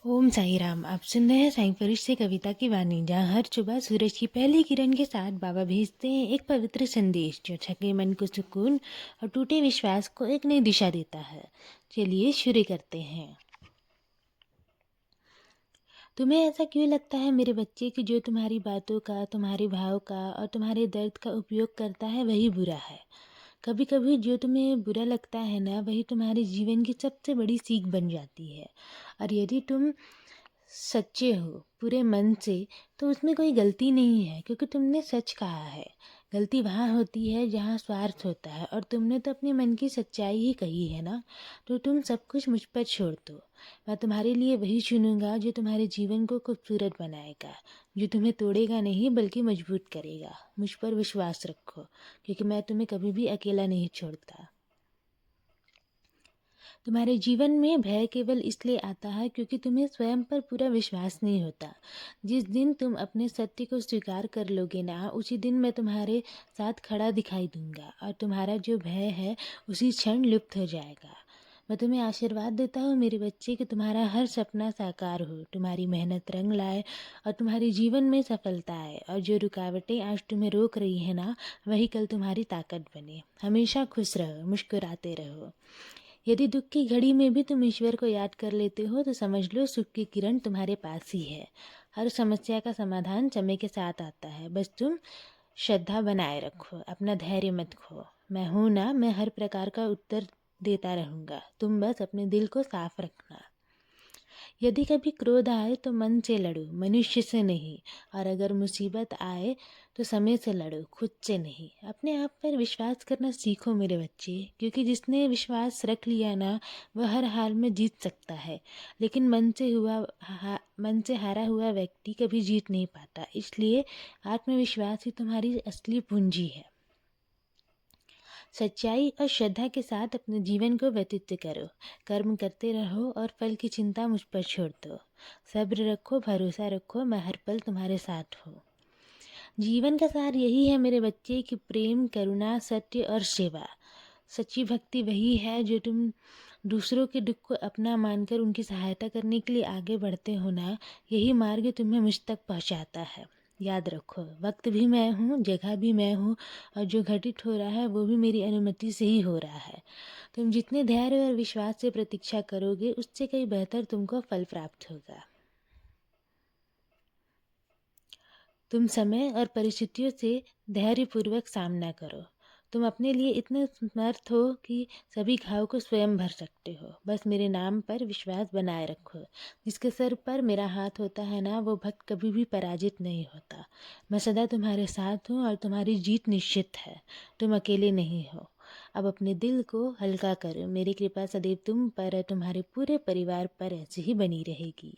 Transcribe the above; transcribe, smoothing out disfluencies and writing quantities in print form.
ओम साई राम। आप सुन रहे हैं साईं फरिश्ते से कविता की वाणी, जहाँ हर सुबह सूरज की पहली किरण के साथ बाबा भेजते हैं एक पवित्र संदेश जो थके मन को सुकून और टूटे विश्वास को एक नई दिशा देता है। चलिए शुरू करते हैं। तुम्हें ऐसा क्यों लगता है मेरे बच्चे कि जो तुम्हारी बातों का, तुम्हारे भाव का और तुम्हारे दर्द का उपयोग करता है वही बुरा है। कभी कभी जो तुम्हें बुरा लगता है ना, वही तुम्हारे जीवन की सबसे बड़ी सीख बन जाती है। और यदि तुम सच्चे हो पूरे मन से, तो उसमें कोई गलती नहीं है, क्योंकि तुमने सच कहा है। गलती वहाँ होती है जहाँ स्वार्थ होता है, और तुमने तो अपने मन की सच्चाई ही कही है ना। तो तुम सब कुछ मुझ पर छोड़ दो। मैं तुम्हारे लिए वही चुनूंगा जो तुम्हारे जीवन को खूबसूरत बनाएगा, जो तुम्हें तोड़ेगा नहीं बल्कि मजबूत करेगा। मुझ पर विश्वास रखो, क्योंकि मैं तुम्हें कभी भी अकेला नहीं छोड़ता। तुम्हारे जीवन में भय केवल इसलिए आता है क्योंकि तुम्हें स्वयं पर पूरा विश्वास नहीं होता। जिस दिन तुम अपने सत्य को स्वीकार कर लोगे ना, उसी दिन मैं तुम्हारे साथ खड़ा दिखाई दूंगा, और तुम्हारा जो भय है उसी क्षण लुप्त हो जाएगा। मैं तुम्हें आशीर्वाद देता हूँ मेरे बच्चे, कि तुम्हारा हर सपना साकार हो, तुम्हारी मेहनत रंग लाए और तुम्हारे जीवन में सफलता आए। और जो रुकावटें आज तुम्हें रोक रही है ना, वही कल तुम्हारी ताकत बने। हमेशा खुश रहो, मुस्कुराते रहो। यदि दुख की घड़ी में भी तुम ईश्वर को याद कर लेते हो, तो समझ लो सुख की किरण तुम्हारे पास ही है। हर समस्या का समाधान समय के साथ आता है, बस तुम श्रद्धा बनाए रखो, अपना धैर्य मत खो। मैं हूं ना, मैं हर प्रकार का उत्तर देता रहूंगा, तुम बस अपने दिल को साफ रखना। यदि कभी क्रोध आए तो मन से लड़ो, मनुष्य से नहीं। और अगर मुसीबत आए तो समय से लड़ो, खुद से नहीं। अपने आप पर विश्वास करना सीखो मेरे बच्चे, क्योंकि जिसने विश्वास रख लिया ना, वह हर हाल में जीत सकता है। लेकिन मन से हारा हुआ व्यक्ति कभी जीत नहीं पाता। इसलिए आत्मविश्वास ही तुम्हारी असली पूंजी है। सच्चाई और श्रद्धा के साथ अपने जीवन को व्यतीत करो। कर्म करते रहो और फल की चिंता मुझ पर छोड़ दो। सब्र रखो, भरोसा रखो, मैं हर पल तुम्हारे साथ हूँ। जीवन का सार यही है मेरे बच्चे, कि प्रेम, करुणा, सत्य और सेवा। सच्ची भक्ति वही है जो तुम दूसरों के दुख को अपना मानकर उनकी सहायता करने के लिए आगे बढ़ते हो ना। यही मार्ग तुम्हें मुझ तक पहुँचाता है। याद रखो, वक्त भी मैं हूँ, जगह भी मैं हूँ, और जो घटित हो रहा है वो भी मेरी अनुमति से ही हो रहा है। तुम जितने धैर्य और विश्वास से प्रतीक्षा करोगे, उससे कहीं बेहतर तुमको फल प्राप्त होगा। तुम समय और परिस्थितियों से धैर्यपूर्वक सामना करो। तुम अपने लिए इतने समर्थ हो कि सभी घाव को स्वयं भर सकते हो। बस मेरे नाम पर विश्वास बनाए रखो। जिसके सर पर मेरा हाथ होता है ना, वो भक्त कभी भी पराजित नहीं होता। मैं सदा तुम्हारे साथ हूँ और तुम्हारी जीत निश्चित है। तुम अकेले नहीं हो। अब अपने दिल को हल्का करो। मेरी कृपा सदैव तुम पर और तुम्हारे पूरे परिवार पर ऐसे ही बनी रहेगी।